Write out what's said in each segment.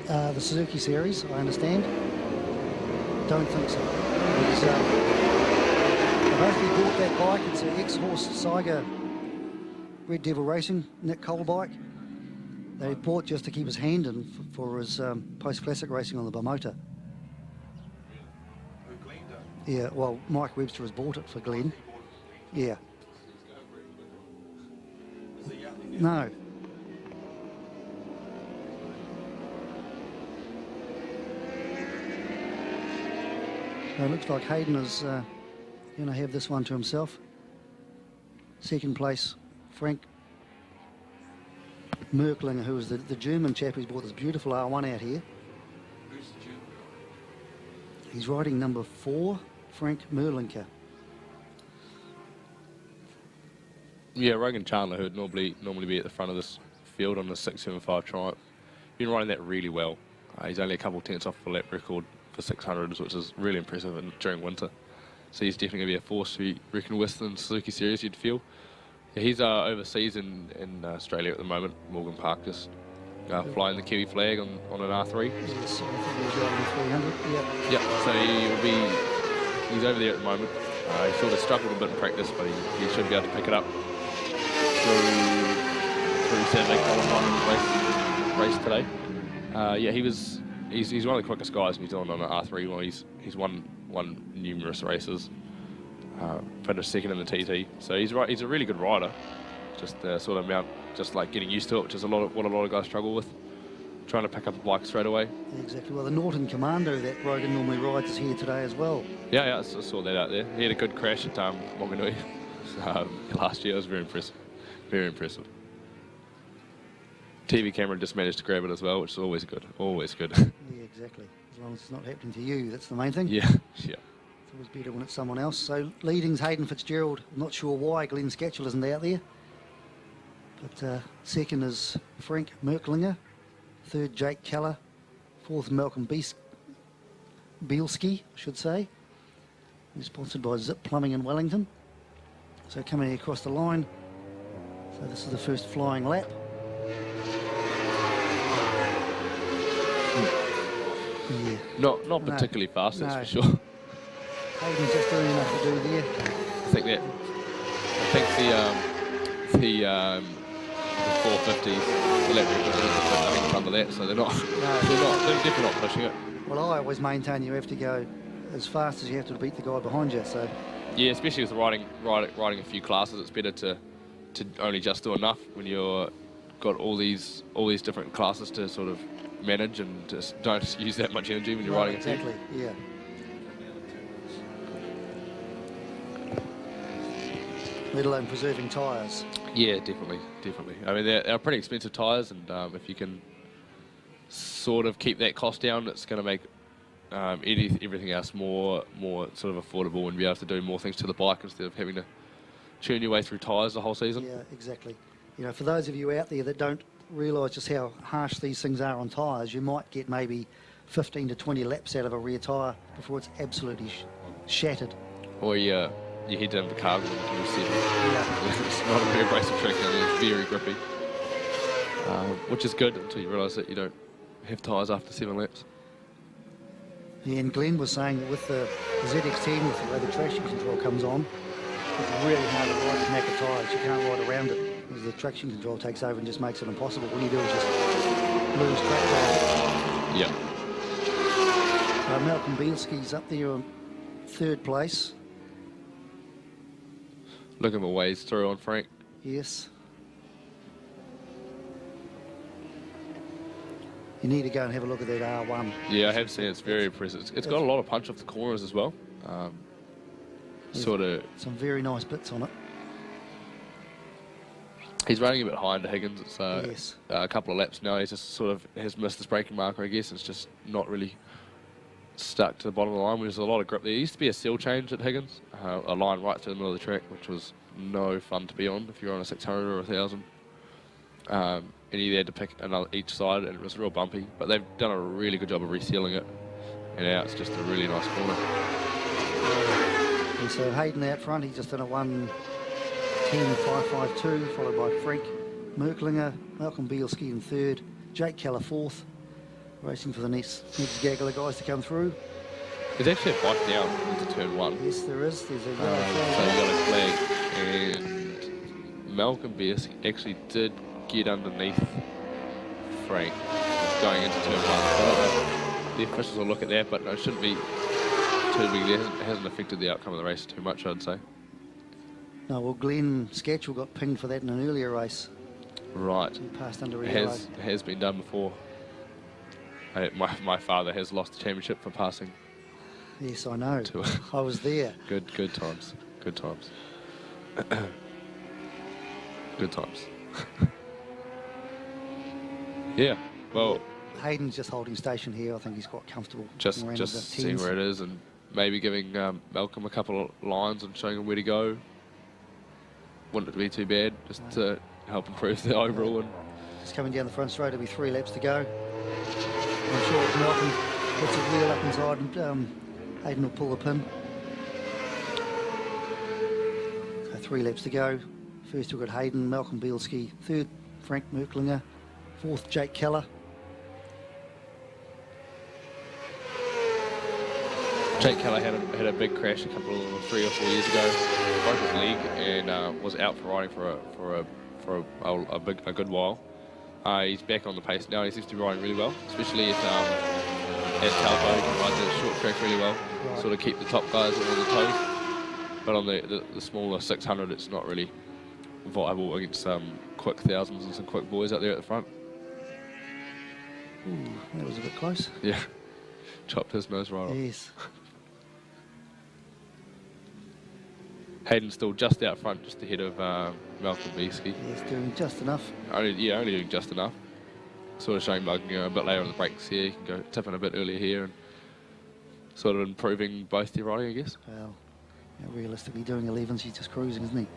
The Suzuki series, I understand. Don't think so. They've actually bought that bike. It's an ex-Horse Saiga Red Devil Racing, Nick Cole bike. They bought just to keep his hand in for his post-classic racing on the Bimota. Yeah, well, Mike Webster has bought it for Glenn. Yeah. No. It looks like Hayden is going to have this one to himself. Second place, Frank Merklinger, who is the German chap who's bought this beautiful R1 out here. Who's the German guy? He's riding number 4, Frank Merlinker. Yeah, Rogan Chandler, who would normally be at the front of this field on the 675 Triumph, been riding that really well. He's only a couple of tenths off the lap record for 600s, which is really impressive during winter. So he's definitely going to be a force to be reckoned with in the Suzuki series, you'd feel. Yeah, he's overseas in Australia at the moment, Morgan Park, just flying the Kiwi flag on an R3. Yes, I think he's riding 300, yeah. Yeah, so he's over there at the moment. He sort of struggled a bit in practice, but he should be able to pick it up through Saturday qualifying race today. Yeah, he's one of the quickest guys in New Zealand on an R3. Well, he's won numerous races. Finished second in the TT, so he's a really good rider. Just sort of amount, just like getting used to it, which is what a lot of guys struggle with, trying to pick up a bike straight away. Exactly. Well, the Norton Commando that Rogan normally rides is here today as well. Yeah, I saw that out there. He had a good crash at Moganui last year. It was very impressive. Very impressive. TV camera just managed to grab it as well, which is always good. Always good. Yeah, exactly. As long as it's not happening to you, that's the main thing. Yeah, yeah. It's always better when it's someone else. So leading's Hayden Fitzgerald. I'm not sure why Glenn Scatchell isn't out there. But second is Frank Merklinger. Third, Jake Keller. Fourth, Malcolm Bielski, I should say. He's sponsored by Zip Plumbing in Wellington. So coming across the line. So this is the first flying lap. Yeah. Not particularly fast, that's for sure. Hayden's just doing enough to do there. I think the 450s, the lap record is nothing under that, so they're definitely not pushing it. Well, I always maintain you have to go as fast as you have to beat the guy behind you. So yeah, especially with riding a few classes, it's better to only just do enough when you're got all these different classes to sort of manage, and just don't use that much energy when you're riding exactly. a few. Yeah. Let alone preserving tyres. Yeah, definitely. I mean, they're pretty expensive tyres, and if you can sort of keep that cost down, it's going to make everything else more sort of affordable, and be able to do more things to the bike instead of having to churn your way through tyres the whole season. Yeah, exactly. You know, for those of you out there that don't realise just how harsh these things are on tyres, you might get maybe 15 to 20 laps out of a rear tyre before it's absolutely shattered. Or you head down to Cargill and you see Yeah. it's not a very abrasive track, and it's very grippy, which is good until you realise that you don't have tyres after 7 laps. Yeah, and Glenn was saying that with the ZX10, with the way the traction control comes on, it's really hard to ride the Macca tyres. You can't ride around it, because the traction control takes over and just makes it impossible. All you do is just lose track time. Yeah. Malcolm Bielski's up there on 3rd place. Look at my ways through on Frank. Yes. You need to go and have a look at that R1. Yeah, I have seen it. It's very impressive. It's got a lot of punch off the corners as well. Sort of. Some very nice bits on it. He's running a bit high into Higgins. It's Yes. a couple of laps now. He's just sort of has missed his braking marker, I guess. It's just not really stuck to the bottom of the line. There's a lot of grip there. There used to be a seal change at Higgins, a line right through the middle of the track, which was no fun to be on if you're on a 600 or a 1000. And he had to pick another each side, and it was real bumpy. But they've done a really good job of resealing it, and now it's just a really nice corner. And so Hayden out front, he's just done a 1:10.552, followed by Frank Merklinger, Malcolm Bielski in 3rd, Jake Keller 4th, Racing for the next gaggle of guys to come through. There's actually a bike down into turn 1. Yes, there is. There's a yellow So flag. yellow flag, and Malcolm Beers actually did get underneath Frank going into turn 1. So I don't know, the officials will look at that, but no, it shouldn't be too big. It hasn't affected the outcome of the race too much, I'd say. No, well, Glenn Scatchell got pinged for that in an earlier race. Right. He passed under a yellow. Has been done before. My father has lost the championship for passing. Yes, I know. To I was there. Good times. Good times. Good times. Yeah. Well, Hayden's just holding station here. I think he's quite comfortable. just around the seeing tens. where it is and maybe giving Malcolm a couple of lines and showing him where to go. Wouldn't it be too bad just to help improve the overall. And Just coming down the front straight. There'll be 3 laps to go. I'm sure if Malcolm puts his wheel up inside and Hayden will pull the pin. So 3 laps to go. First we've got Hayden, Malcolm Bielski. 3rd, Frank Merklinger. 4th, Jake Keller. Jake Keller had a big crash a couple of 3 or 4 years ago, broke his leg and was out for riding for a good while. He's back on the pace now. He seems to be riding really well, especially at Taupo. He can ride the short track really well, Right. sort of keep the top guys on the toes. But on the smaller 600, it's not really viable against some quick thousands and some quick boys out there at the front. Ooh, that was a bit close. Yeah, chopped his nose right off. Yes. Hayden's still just out front, just ahead of Malcolm Beesky. Yes, doing just enough. Only doing just enough. Sort of showing Malcolm a bit later on the brakes here. You can go tipping a bit earlier here and sort of improving both their riding, I guess. Well, realistically doing 11s, he's just cruising, isn't he?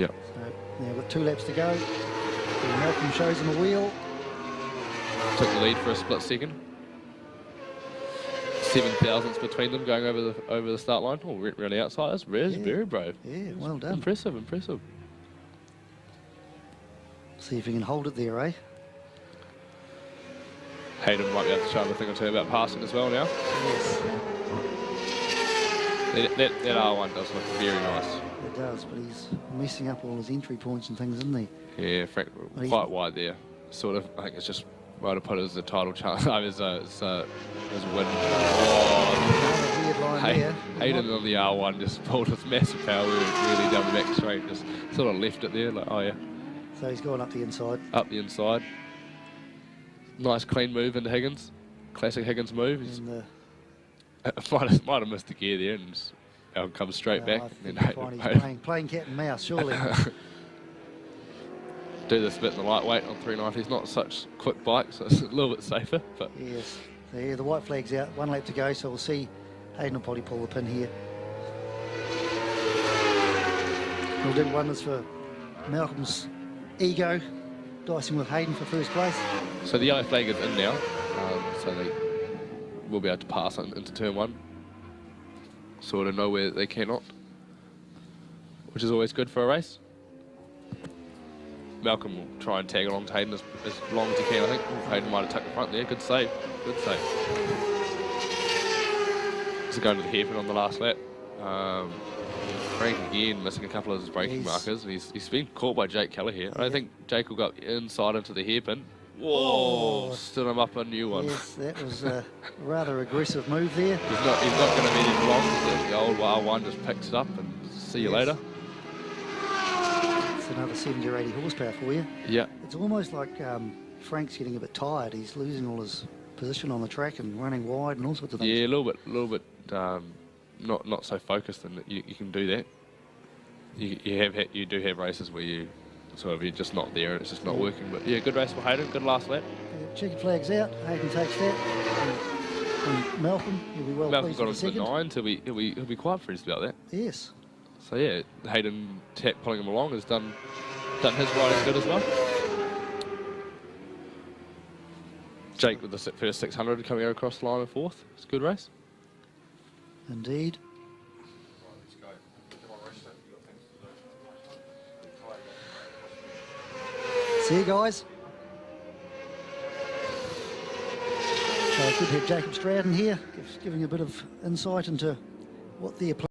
Yeah. So now we've got 2 laps to go. And Malcolm shows him a wheel. Took the lead for a split second. 7 thousandths between them going over the start line. Oh, really outsiders. Rez, Yeah. very brave. Yeah, well done. Impressive. See if he can hold it there, eh? Hayden might be able to show him a thing or two about passing as well now. Yes, That R1 does look very nice. it does, but he's messing up all his entry points and things, isn't he? Yeah, Frank, Well, quite wide there. Sort of, I think it's just well to put it as a title chance. As a win. Oh, Another weird line there. Hayden on the R1 just pulled with massive power really down the back straight, just sort of left it there, like, oh yeah. So he's gone up the inside. Up the inside. Nice clean move into Higgins. Classic Higgins move. He's And might have missed the gear there and just comes straight back. I And think then he's playing cat and mouse, surely. do this bit in the lightweight on 390s. Not such quick bike, so it's a little bit safer. But Yes. So yeah, the white flag's out. 1 lap to go, so we'll see. Hayden will probably pull the pin here. We'll do wonders for Malcolm's ego, dicing with Hayden for first place. so the yellow flag is in now, so they will be able to pass into turn 1. Sort of know where they cannot, which is always good for a race. Malcolm will try and tag along to Hayden as long as he can, I think. Hayden might have tucked the front there. Good save. Good save. So going to the hairpin on the last lap. Frank again missing a couple of his braking markers. And he's been caught by Jake Keller here. I don't think Jake will go inside into the hairpin. Whoa! Stood him up a new one. Yes, that was a rather aggressive move there. He's not going to be as long as the old R1 just picks it up and see you later. It's another 70 or 80 horsepower for you. Yeah. It's almost like Frank's getting a bit tired. He's losing all his position on the track and running wide and all sorts of things. Yeah, a little bit not so focused, and you can do that. You do have races where you're just not there and it's just not working. But yeah, good race for Hayden. Good last lap. Checkered flag's out. Hayden takes that. And Malcolm, he'll be well Malcolm pleased got with into the the second. 9, so he'll be quite pleased about that. Yes. So yeah, Hayden pulling him along has done his riding good as well. Jake with the first 600 coming out across the line in 4th. It's a good race. Indeed. See you guys. Superhead Jacob Stratton here, giving a bit of insight into what they're